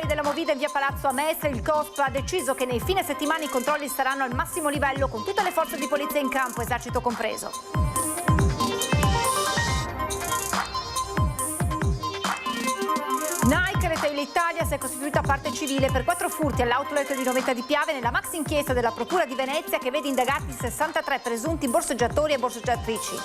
militari della Movida in via Palazzo a Mestre, il COSP ha deciso che nei fine settimana i controlli saranno al massimo livello con tutte le forze di polizia in campo, esercito compreso. Nike Retail Italia si è costituita parte civile per 4 furti all'outlet di Noventa di Piave nella maxi inchiesta della Procura di Venezia che vede indagati 63 presunti borseggiatori e borseggiatrici.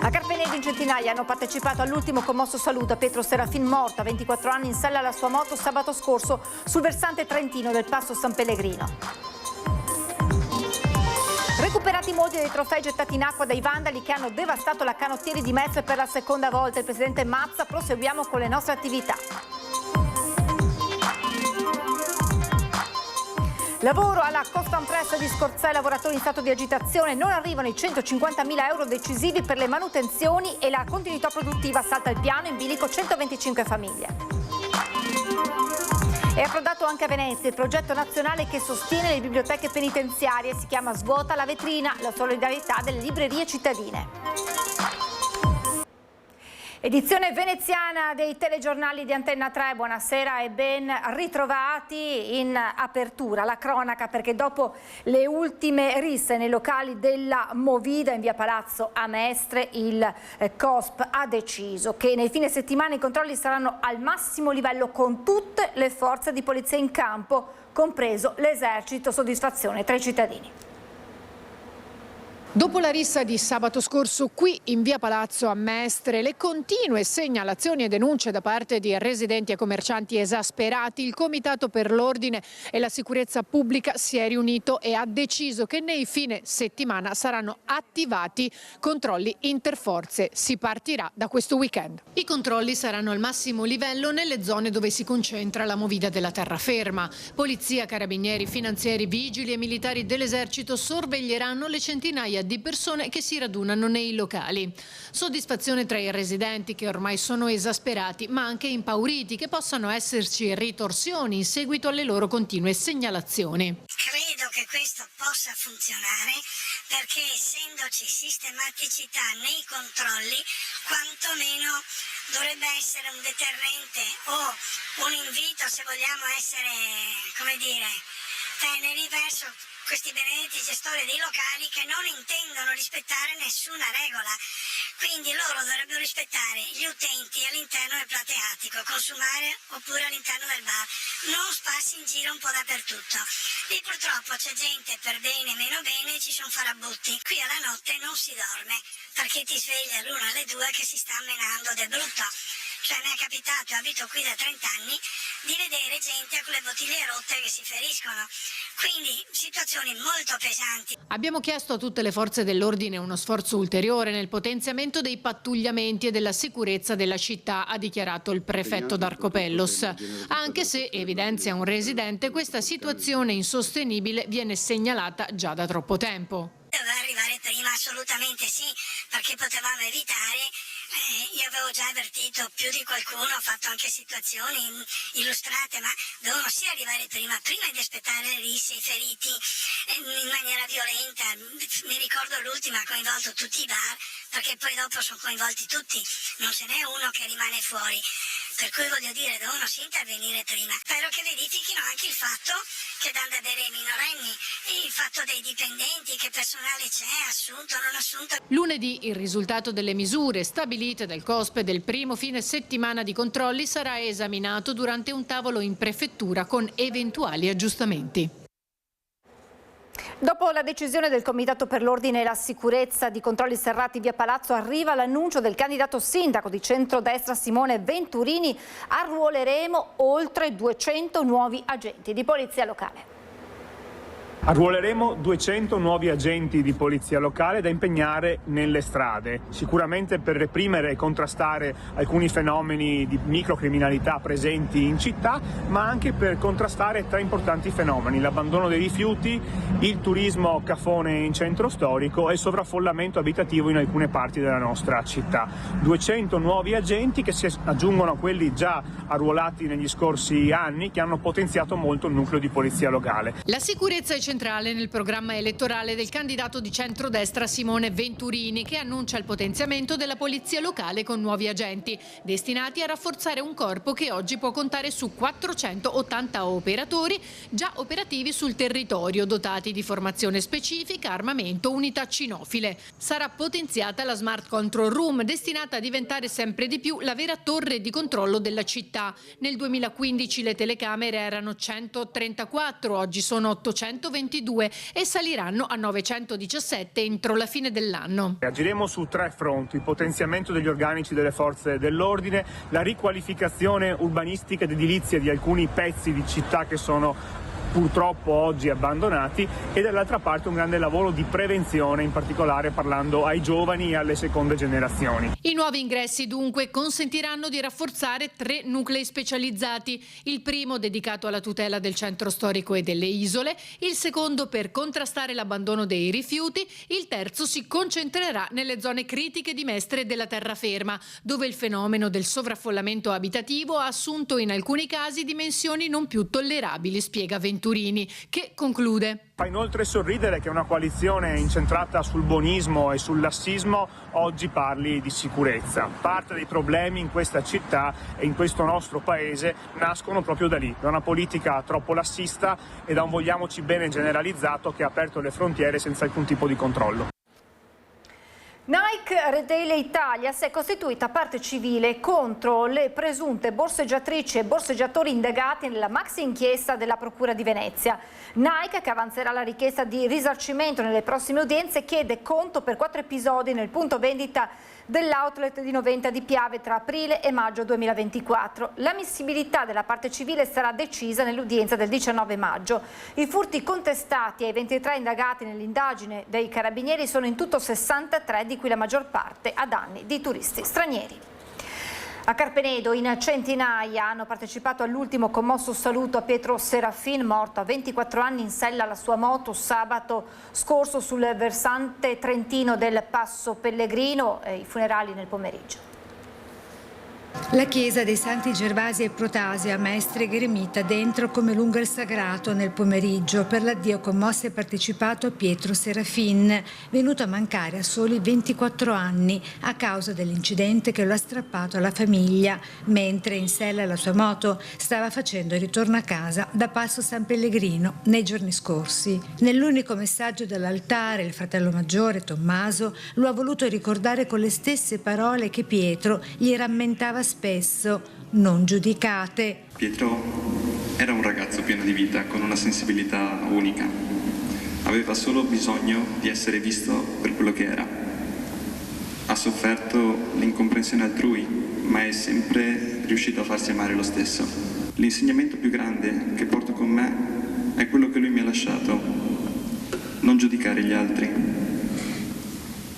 A Carpenedi in centinaia hanno partecipato all'ultimo commosso saluto a Pietro Serafin, morto a 24 anni in sella alla sua moto sabato scorso sul versante trentino del Passo San Pellegrino. Recuperati molti dei trofei gettati in acqua dai vandali che hanno devastato la canottieri di Mestre per la seconda volta. Il presidente Mazza: proseguiamo con le nostre attività. Lavoro alla Costan Press di Scorzè, lavoratori in stato di agitazione, non arrivano i 150.000 euro decisivi per le manutenzioni e la continuità produttiva salta il piano, in bilico 125 famiglie. È approdato anche a Venezia il progetto nazionale che sostiene le biblioteche penitenziarie, si chiama Svuota la vetrina, la solidarietà delle librerie cittadine. Edizione veneziana dei telegiornali di Antenna 3, buonasera e ben ritrovati in apertura. La cronaca, perché dopo le ultime risse nei locali della Movida in via Palazzo a Mestre, il COSP ha deciso che nei fine settimana i controlli saranno al massimo livello con tutte le forze di polizia in campo, compreso l'esercito, soddisfazione tra i cittadini. Dopo la rissa di sabato scorso qui in via Palazzo a Mestre, le continue segnalazioni e denunce da parte di residenti e commercianti esasperati, il Comitato per l'Ordine e la Sicurezza Pubblica si è riunito e ha deciso che nei fine settimana saranno attivati controlli interforze. Si partirà da questo weekend. I controlli saranno al massimo livello nelle zone dove si concentra la movida della terraferma. Polizia, carabinieri, finanzieri, vigili e militari dell'esercito sorveglieranno le centinaia di persone che si radunano nei locali. Soddisfazione tra i residenti che ormai sono esasperati ma anche impauriti che possano esserci ritorsioni in seguito alle loro continue segnalazioni. Credo che questo possa funzionare perché essendoci sistematicità nei controlli quantomeno dovrebbe essere un deterrente o un invito, se vogliamo essere, come dire, teneri verso questi benedetti gestori dei locali che non intendono rispettare nessuna regola. Quindi loro dovrebbero rispettare gli utenti all'interno del plateatico, consumare oppure all'interno del bar, non sparsi in giro un po' dappertutto. Lì purtroppo c'è gente per bene e meno bene, ci sono farabutti. Qui alla notte non si dorme perché ti svegli all'1 alle 2 che si sta menando del brutto. Cioè mi è capitato, abito qui da 30 anni, di vedere gente con le bottiglie rotte che si feriscono. Quindi situazioni molto pesanti. Abbiamo chiesto a tutte le forze dell'ordine uno sforzo ulteriore nel potenziamento dei pattugliamenti e della sicurezza della città, ha dichiarato il prefetto Darcopellos. Anche se, evidenzia un residente, questa situazione insostenibile viene segnalata già da troppo tempo. Doveva arrivare prima, assolutamente sì, perché potevamo evitare. Io avevo già avvertito più di qualcuno, ho fatto anche situazioni illustrate, ma dovevano sì arrivare prima di aspettare le risse, i feriti in maniera violenta. Mi ricordo l'ultima ha coinvolto tutti i bar, perché poi dopo sono coinvolti tutti, non ce n'è uno che rimane fuori. Per cui voglio dire, devono sì intervenire prima. Spero che verifichino anche il fatto che danno da bere ai minorenni, il fatto dei dipendenti, che personale c'è, assunto, non assunto. Lunedì il risultato delle misure stabilite dal COSP del primo fine settimana di controlli sarà esaminato durante un tavolo in prefettura con eventuali aggiustamenti. Dopo la decisione del Comitato per l'Ordine e la Sicurezza di controlli serrati via Palazzo arriva l'annuncio del candidato sindaco di centrodestra Simone Venturini: arruoleremo oltre 200 nuovi agenti di polizia locale. Arruoleremo 200 nuovi agenti di polizia locale da impegnare nelle strade, sicuramente per reprimere e contrastare alcuni fenomeni di microcriminalità presenti in città, ma anche per contrastare tre importanti fenomeni: l'abbandono dei rifiuti, il turismo cafone in centro storico e il sovraffollamento abitativo in alcune parti della nostra città. 200 nuovi agenti che si aggiungono a quelli già arruolati negli scorsi anni, che hanno potenziato molto il nucleo di polizia locale. La sicurezza ai centrale nel programma elettorale del candidato di centrodestra Simone Venturini, che annuncia il potenziamento della polizia locale con nuovi agenti, destinati a rafforzare un corpo che oggi può contare su 480 operatori già operativi sul territorio, dotati di formazione specifica, armamento, unità cinofile. Sarà potenziata la Smart Control Room, destinata a diventare sempre di più la vera torre di controllo della città. Nel 2015 le telecamere erano 134, oggi sono 822 e saliranno a 917 entro la fine dell'anno. Agiremo su 3 fronti: il potenziamento degli organici delle forze dell'ordine, la riqualificazione urbanistica ed edilizia di alcuni pezzi di città che sono purtroppo oggi abbandonati, e dall'altra parte un grande lavoro di prevenzione, in particolare parlando ai giovani e alle seconde generazioni. I nuovi ingressi dunque consentiranno di rafforzare 3 nuclei specializzati: il primo dedicato alla tutela del centro storico e delle isole, il secondo per contrastare l'abbandono dei rifiuti, il terzo si concentrerà nelle zone critiche di Mestre e della terraferma, dove il fenomeno del sovraffollamento abitativo ha assunto in alcuni casi dimensioni non più tollerabili, spiega Venturini, che conclude: Fa inoltre sorridere che una coalizione incentrata sul buonismo e sul lassismo oggi parli di sicurezza. Parte dei problemi in questa città e in questo nostro paese nascono proprio da lì, da una politica troppo lassista e da un vogliamoci bene generalizzato che ha aperto le frontiere senza alcun tipo di controllo. Nike Retail Italia si è costituita parte civile contro le presunte borseggiatrici e borseggiatori indagati nella maxi inchiesta della Procura di Venezia. Nike, che avanzerà la richiesta di risarcimento nelle prossime udienze, chiede conto per 4 episodi nel punto vendita dell'outlet di Noventa di Piave tra aprile e maggio 2024. L'ammissibilità della parte civile sarà decisa nell'udienza del 19 maggio. I furti contestati ai 23 indagati nell'indagine dei carabinieri sono in tutto 63, di cui la maggior parte a danni di turisti stranieri. A Carpenedo in centinaia hanno partecipato all'ultimo commosso saluto a Pietro Serafin, morto a 24 anni in sella alla sua moto sabato scorso sul versante trentino del Passo Pellegrino. I funerali nel pomeriggio. La chiesa dei Santi Gervasi e Protasi a Mestre gremita dentro come lungo il sagrato nel pomeriggio. Per l'addio commosso è partecipato Pietro Serafin, venuto a mancare a soli 24 anni a causa dell'incidente che lo ha strappato alla famiglia mentre in sella alla sua moto stava facendo il ritorno a casa da Passo San Pellegrino nei giorni scorsi. Nell'unico messaggio dall'altare il fratello maggiore Tommaso lo ha voluto ricordare con le stesse parole che Pietro gli rammentava spesso: non giudicate. Pietro era un ragazzo pieno di vita, con una sensibilità unica. Aveva solo bisogno di essere visto per quello che era. Ha sofferto l'incomprensione altrui, ma è sempre riuscito a farsi amare lo stesso. L'insegnamento più grande che porto con me è quello che lui mi ha lasciato: non giudicare gli altri,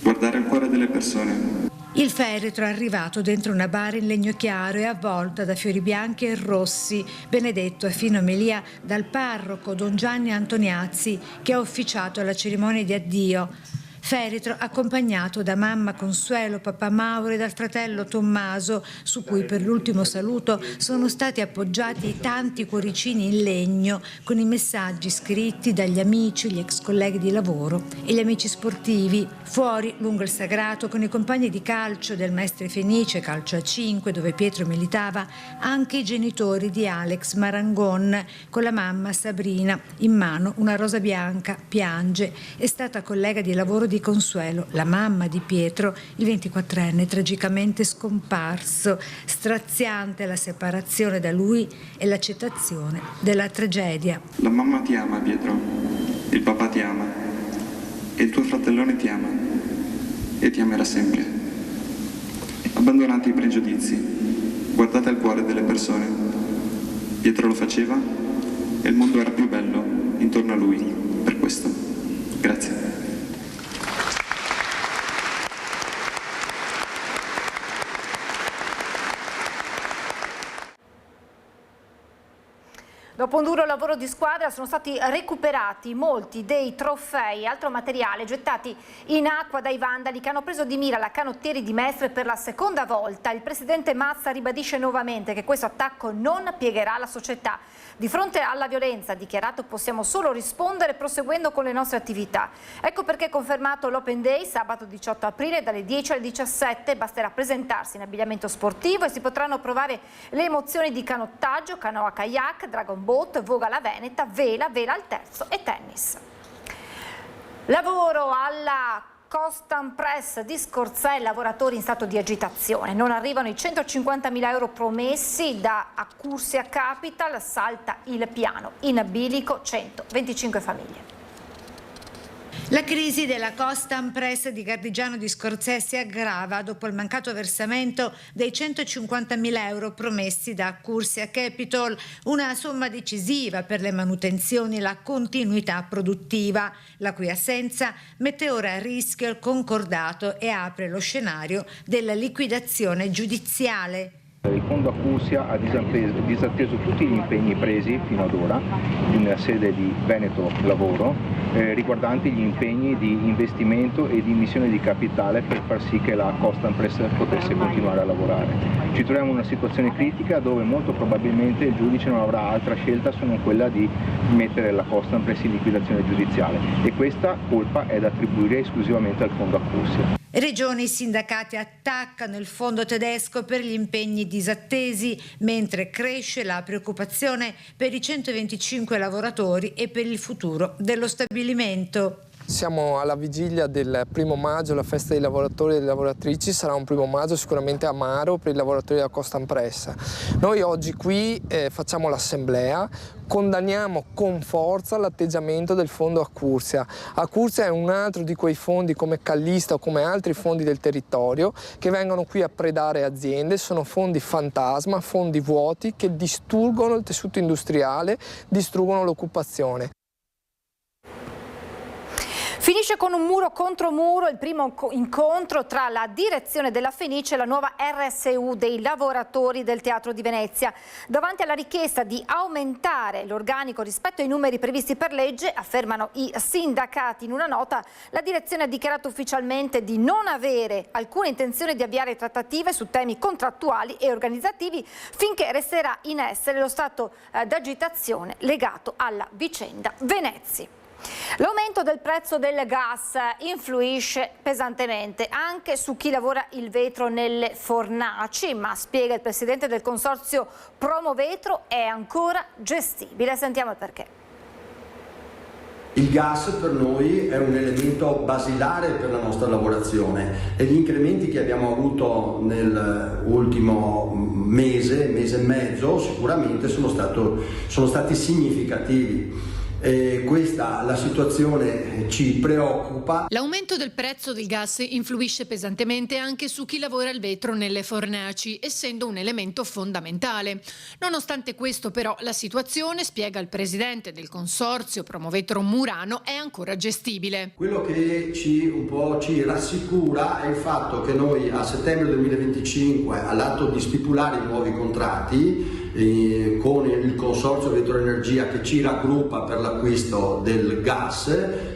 guardare al cuore delle persone. Il feretro è arrivato dentro una bara in legno chiaro e avvolta da fiori bianchi e rossi, benedetto a fine omelia dal parroco Don Gianni Antoniazzi, che ha officiato la cerimonia di addio. Feretro accompagnato da mamma Consuelo, papà Mauro e dal fratello Tommaso, su cui per l'ultimo saluto sono stati appoggiati i tanti cuoricini in legno con i messaggi scritti dagli amici, gli ex colleghi di lavoro e gli amici sportivi. Fuori, lungo il sagrato, con i compagni di calcio del Mestre Fenice, calcio a 5, dove Pietro militava, anche i genitori di Alex Marangon, con la mamma Sabrina, in mano una rosa bianca, piange. È stata collega di lavoro di Consuelo, la mamma di Pietro, il 24enne tragicamente scomparso. Straziante la separazione da lui e l'accettazione della tragedia. La mamma ti ama, Pietro, il papà ti ama e il tuo fratellone ti ama e ti amerà sempre. Abbandonate i pregiudizi, guardate al cuore delle persone. Pietro lo faceva e il mondo era più bello intorno a lui. Per questo, grazie. Dopo un duro lavoro di squadra sono stati recuperati molti dei trofei e altro materiale gettati in acqua dai vandali che hanno preso di mira la Canottieri di Mestre per la seconda volta. Il presidente Mazza ribadisce nuovamente che questo attacco non piegherà la società. Di fronte alla violenza, ha dichiarato, possiamo solo rispondere proseguendo con le nostre attività. Ecco perché è confermato l'Open Day sabato 18 aprile dalle 10 alle 17. Basterà presentarsi in abbigliamento sportivo e si potranno provare le emozioni di canottaggio, canoa kayak, dragon boat, voga alla veneta, vela al terzo e tennis. Lavoro alla Costan Press di Scorzè, lavoratori in stato di agitazione. Non arrivano i 150.000 euro promessi da Accursia Capital, salta il piano. In bilico 125 famiglie. La crisi della Costan Press di Gardigiano di Scorzè si aggrava dopo il mancato versamento dei 150.000 euro promessi da Accursia Capital, una somma decisiva per le manutenzioni e la continuità produttiva, la cui assenza mette ora a rischio il concordato e apre lo scenario della liquidazione giudiziale. Il fondo Accursia ha disatteso tutti gli impegni presi fino ad ora in sede di Veneto Lavoro riguardanti gli impegni di investimento e di immissione di capitale per far sì che la Costan Press potesse continuare a lavorare. Ci troviamo in una situazione critica dove molto probabilmente il giudice non avrà altra scelta se non quella di mettere la Costan Press in liquidazione giudiziale e questa colpa è da attribuire esclusivamente al fondo Accursia. Regioni e sindacati attaccano il fondo tedesco per gli impegni disattesi, mentre cresce la preoccupazione per i 125 lavoratori e per il futuro dello stabilimento. Siamo alla vigilia del 1° maggio, la festa dei lavoratori e delle lavoratrici. Sarà un 1° maggio sicuramente amaro per i lavoratori della Costan Press. Noi oggi qui facciamo l'assemblea, condanniamo con forza l'atteggiamento del fondo Accursia. Accursia è un altro di quei fondi come Callista o come altri fondi del territorio che vengono qui a predare aziende. Sono fondi fantasma, fondi vuoti che distruggono il tessuto industriale, distruggono l'occupazione. Finisce con un muro contro muro il primo incontro tra la direzione della Fenice e la nuova RSU dei lavoratori del Teatro di Venezia. Davanti alla richiesta di aumentare l'organico rispetto ai numeri previsti per legge, affermano i sindacati in una nota, la direzione ha dichiarato ufficialmente di non avere alcuna intenzione di avviare trattative su temi contrattuali e organizzativi finché resterà in essere lo stato d'agitazione legato alla vicenda Venezia. L'aumento del prezzo del gas influisce pesantemente anche su chi lavora il vetro nelle fornaci, ma spiega il presidente del consorzio Promovetro è ancora gestibile. Sentiamo il perché. Il gas per noi è un elemento basilare per la nostra lavorazione e gli incrementi che abbiamo avuto nell'ultimo mese e mezzo sicuramente sono stati significativi. La situazione ci preoccupa. L'aumento del prezzo del gas influisce pesantemente anche su chi lavora il vetro nelle fornaci, essendo un elemento fondamentale. Nonostante questo, però, la situazione, spiega il presidente del consorzio Promovetro Murano, è ancora gestibile. Quello che ci rassicura è il fatto che noi a settembre 2025, all'atto di stipulare i nuovi contratti, con il consorzio Vetroenergia che ci raggruppa per l'acquisto del gas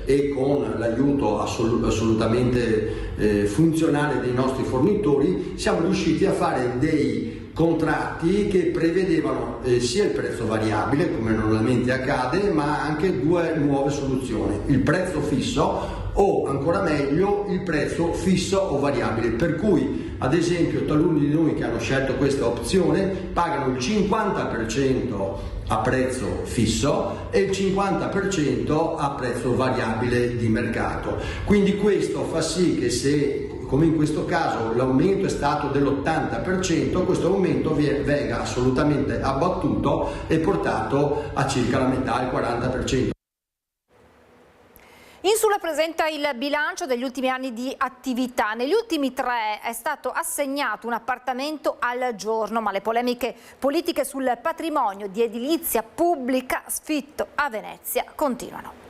e con l'aiuto assolutamente funzionale dei nostri fornitori, siamo riusciti a fare dei contratti che prevedevano sia il prezzo variabile, come normalmente accade, ma anche due nuove soluzioni: il prezzo fisso o, ancora meglio, il prezzo fisso o variabile, per cui ad esempio taluni di noi che hanno scelto questa opzione pagano il 50% a prezzo fisso e il 50% a prezzo variabile di mercato. Quindi questo fa sì che, se come in questo caso l'aumento è stato dell'80%, questo aumento venga assolutamente abbattuto e portato a circa la metà, il 40%. Insula presenta il bilancio degli ultimi anni di attività. Negli ultimi 3 è stato assegnato un appartamento al giorno, ma le polemiche politiche sul patrimonio di edilizia pubblica, sfitto a Venezia, continuano.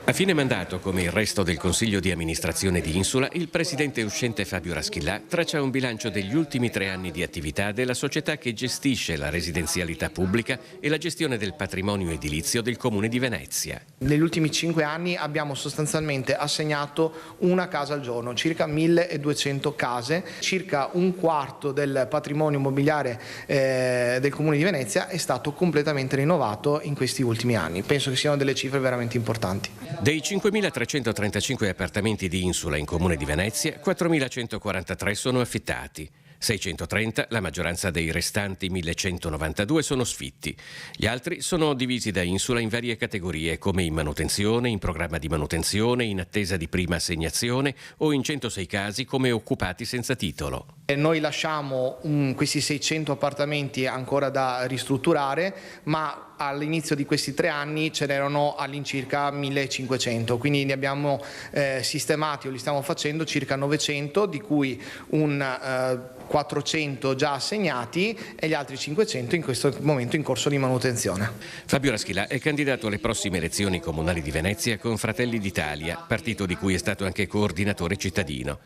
A fine mandato, come il resto del Consiglio di amministrazione di Insula, il presidente uscente Fabio Raschillà traccia un bilancio degli ultimi 3 anni di attività della società che gestisce la residenzialità pubblica e la gestione del patrimonio edilizio del Comune di Venezia. Negli ultimi 5 anni abbiamo sostanzialmente assegnato una casa al giorno, circa 1200 case, circa un quarto del patrimonio immobiliare del Comune di Venezia è stato completamente rinnovato in questi ultimi anni. Penso che siano delle cifre veramente importanti. Dei 5.335 appartamenti di Insula in Comune di Venezia, 4.143 sono affittati. 630, la maggioranza dei restanti 1.192 sono sfitti. Gli altri sono divisi da Insula in varie categorie, come in manutenzione, in programma di manutenzione, in attesa di prima assegnazione o in 106 casi come occupati senza titolo. Noi lasciamo questi 600 appartamenti ancora da ristrutturare, ma all'inizio di questi 3 anni ce n'erano all'incirca 1500, quindi ne abbiamo sistemati o li stiamo facendo circa 900, di cui 400 già assegnati e gli altri 500 in questo momento in corso di manutenzione. Fabio Raschillà è candidato alle prossime elezioni comunali di Venezia con Fratelli d'Italia, partito di cui è stato anche coordinatore cittadino.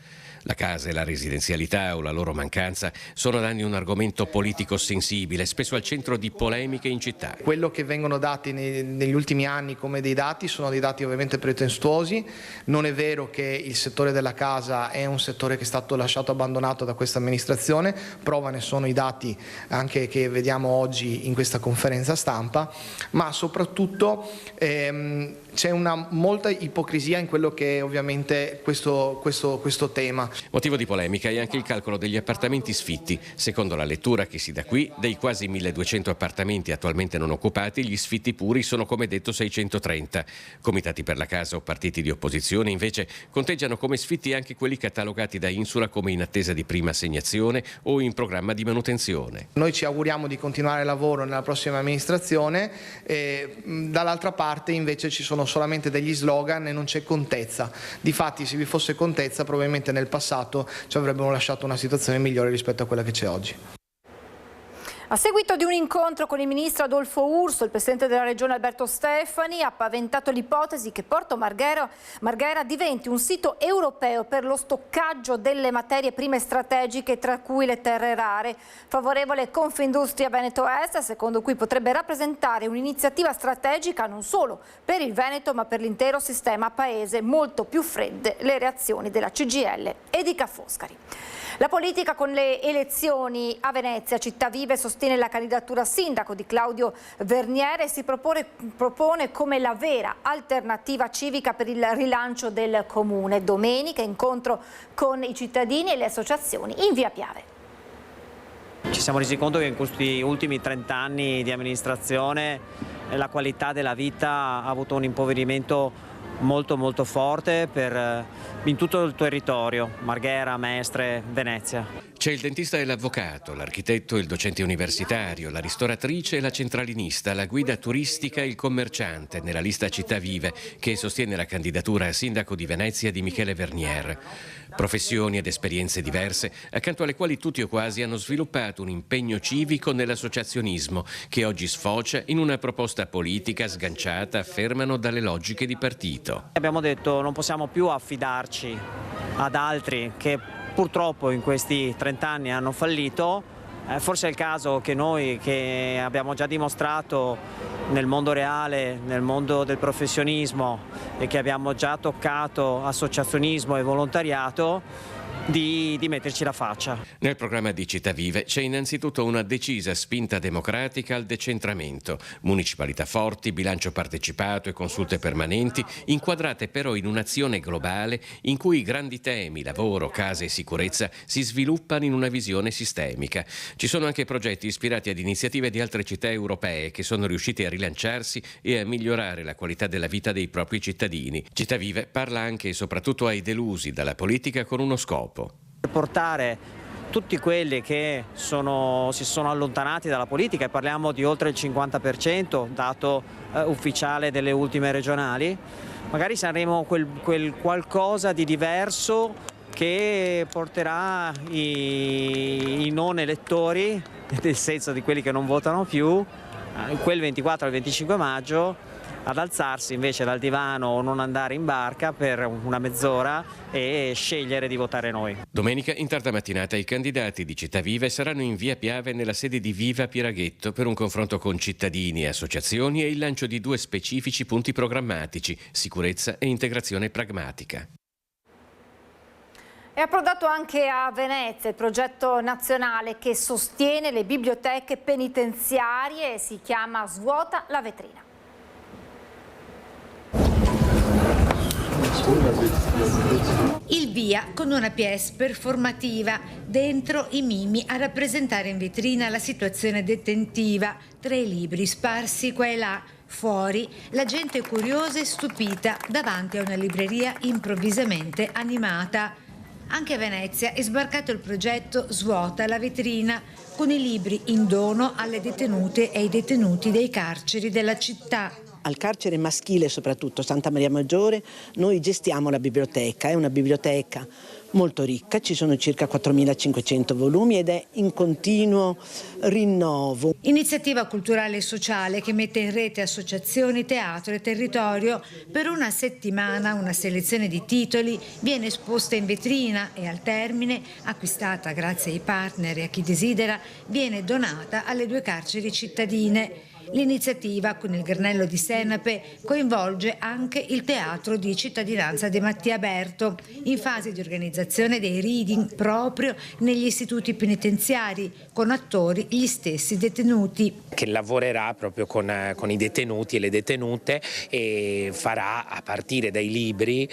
La casa e la residenzialità o la loro mancanza sono da anni un argomento politico sensibile, spesso al centro di polemiche in città. Quello che vengono dati negli ultimi anni come dei dati sono dei dati ovviamente pretestuosi. Non è vero che il settore della casa è un settore che è stato lasciato abbandonato da questa amministrazione, prova ne sono i dati anche che vediamo oggi in questa conferenza stampa, ma soprattutto c'è molta ipocrisia in quello che è ovviamente questo tema. Motivo di polemica è anche il calcolo degli appartamenti sfitti. Secondo la lettura che si dà qui, dei quasi 1200 appartamenti attualmente non occupati, gli sfitti puri sono come detto 630. Comitati per la casa o partiti di opposizione invece conteggiano come sfitti anche quelli catalogati da Insula come in attesa di prima assegnazione o in programma di manutenzione. Noi ci auguriamo di continuare il lavoro nella prossima amministrazione, dall'altra parte invece ci sono solamente degli slogan e non c'è contezza. Difatti, se vi fosse contezza, probabilmente nel passato ci avrebbero lasciato una situazione migliore rispetto a quella che c'è oggi. A seguito di un incontro con il ministro Adolfo Urso, il presidente della regione Alberto Stefani ha paventato l'ipotesi che Porto Marghera diventi un sito europeo per lo stoccaggio delle materie prime strategiche, tra cui le terre rare. Favorevole Confindustria Veneto Est, secondo cui potrebbe rappresentare un'iniziativa strategica non solo per il Veneto ma per l'intero sistema paese. Molto più fredde le reazioni della CGIL e di Ca' Foscari. La politica con le elezioni a Venezia. Città Vive sostiene la candidatura a sindaco di Claudio Verniere e si propone come la vera alternativa civica per il rilancio del comune. Domenica incontro con i cittadini e le associazioni in via Piave. Ci siamo resi conto che in questi ultimi 30 anni di amministrazione la qualità della vita ha avuto un impoverimento molto forte in tutto il territorio, Marghera, Mestre, Venezia. C'è il dentista e l'avvocato, l'architetto e il docente universitario, la ristoratrice e la centralinista, la guida turistica e il commerciante nella lista Città Vive che sostiene la candidatura a sindaco di Venezia di Michele Vernier. Professioni ed esperienze diverse, accanto alle quali tutti o quasi hanno sviluppato un impegno civico nell'associazionismo che oggi sfocia in una proposta politica sganciata, affermano, dalle logiche di partito. Abbiamo detto non possiamo più affidarci ad altri che purtroppo in questi 30 anni hanno fallito. Forse è il caso che noi, che abbiamo già dimostrato nel mondo reale, nel mondo del professionismo e che abbiamo già toccato associazionismo e volontariato, di metterci la faccia. Nel programma di Città Vive c'è innanzitutto una decisa spinta democratica al decentramento, municipalità forti, bilancio partecipato e consulte permanenti, inquadrate però in un'azione globale in cui i grandi temi, lavoro, casa e sicurezza, si sviluppano in una visione sistemica. Ci sono anche progetti ispirati ad iniziative di altre città europee che sono riusciti a rilanciarsi e a migliorare la qualità della vita dei propri cittadini. Città Vive parla anche e soprattutto ai delusi dalla politica con uno scopo. Portare tutti quelli che si sono allontanati dalla politica, e parliamo di oltre il 50%, dato ufficiale delle ultime regionali, magari saremo quel qualcosa di diverso che porterà i non elettori, nel senso di quelli che non votano più, quel 24 al 25 maggio, ad alzarsi invece dal divano o non andare in barca per una mezz'ora e scegliere di votare noi. Domenica in tarda mattinata i candidati di Città Viva saranno in via Piave nella sede di Viva Piraghetto per un confronto con cittadini e associazioni e il lancio di 2 specifici punti programmatici: sicurezza e integrazione pragmatica. È approdato anche a Venezia il progetto nazionale che sostiene le biblioteche penitenziarie, si chiama Svuota la vetrina. Il via con una pièce performativa, dentro i mimi a rappresentare in vetrina la situazione detentiva, 3 libri sparsi qua e là. Fuori, la gente curiosa e stupita davanti a una libreria improvvisamente animata. Anche a Venezia è sbarcato il progetto Svuota la vetrina, con i libri in dono alle detenute e ai detenuti dei carceri della città. Al carcere maschile, soprattutto Santa Maria Maggiore, noi gestiamo la biblioteca. È una biblioteca molto ricca, ci sono circa 4.500 volumi ed è in continuo rinnovo. Iniziativa culturale e sociale che mette in rete associazioni, teatro e territorio. Per una settimana una selezione di titoli viene esposta in vetrina e al termine, acquistata grazie ai partner e a chi desidera, viene donata alle 2 carceri cittadine. L'iniziativa, con il Granello di Senape, coinvolge anche il Teatro di Cittadinanza De Mattia Berto, in fase di organizzazione dei reading proprio negli istituti penitenziari, con attori gli stessi detenuti. Che lavorerà proprio con i detenuti e le detenute e farà a partire dai libri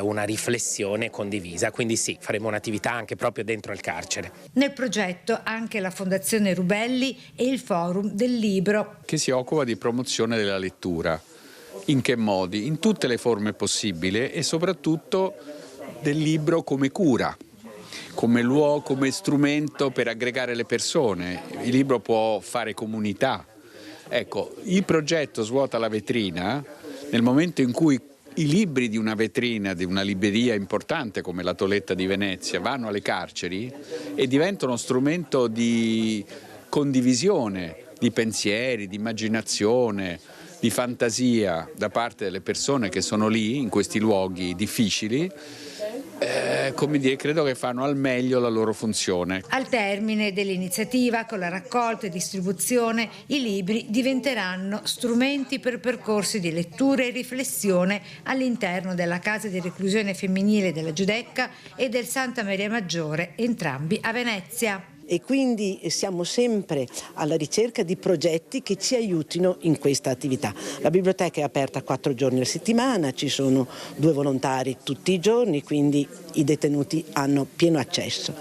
una riflessione condivisa, quindi sì, faremo un'attività anche proprio dentro il carcere. Nel progetto anche la Fondazione Rubelli e il Forum del Libro. Che si occupa di promozione della lettura. In che modi? In tutte le forme possibili e soprattutto del libro come cura, come luogo, come strumento per aggregare le persone. Il libro può fare comunità. Ecco, il progetto Svuota la vetrina, nel momento in cui i libri di una vetrina, di una libreria importante come la Toletta di Venezia, vanno alle carceri e diventano strumento di condivisione, di pensieri, di immaginazione, di fantasia da parte delle persone che sono lì, in questi luoghi difficili, come dire, credo che fanno al meglio la loro funzione. Al termine dell'iniziativa, con la raccolta e distribuzione, i libri diventeranno strumenti per percorsi di lettura e riflessione all'interno della casa di reclusione femminile della Giudecca e del Santa Maria Maggiore, entrambi a Venezia. E quindi siamo sempre alla ricerca di progetti che ci aiutino in questa attività. La biblioteca è aperta 4 giorni alla settimana, ci sono 2 volontari tutti i giorni, quindi i detenuti hanno pieno accesso.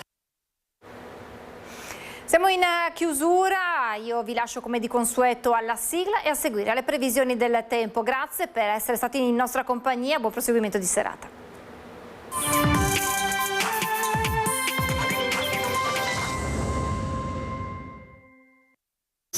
Siamo in chiusura, io vi lascio come di consueto alla sigla e a seguire le previsioni del tempo. Grazie per essere stati in nostra compagnia, buon proseguimento di serata.